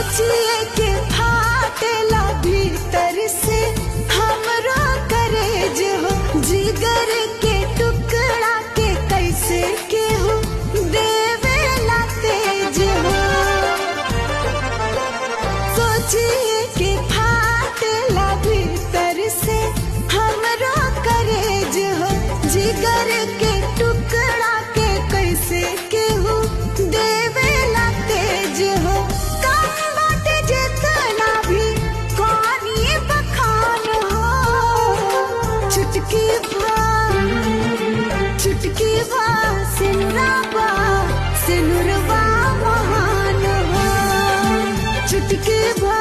सोचिए के फाटेला भीतर से हमरो करेज हो, जिगर के टुकड़ा के कैसे केहू देवेला तेज हो। सोचिए के फाटेला भीतर से हमरो करेज हो, जिगर के टुकड़ा के कैसे केहू देवेला तेज हो। कम बाटे जितना भी कौनी बखान हो, चुटकी भा सिनुरवा महान हो, चुटकी भा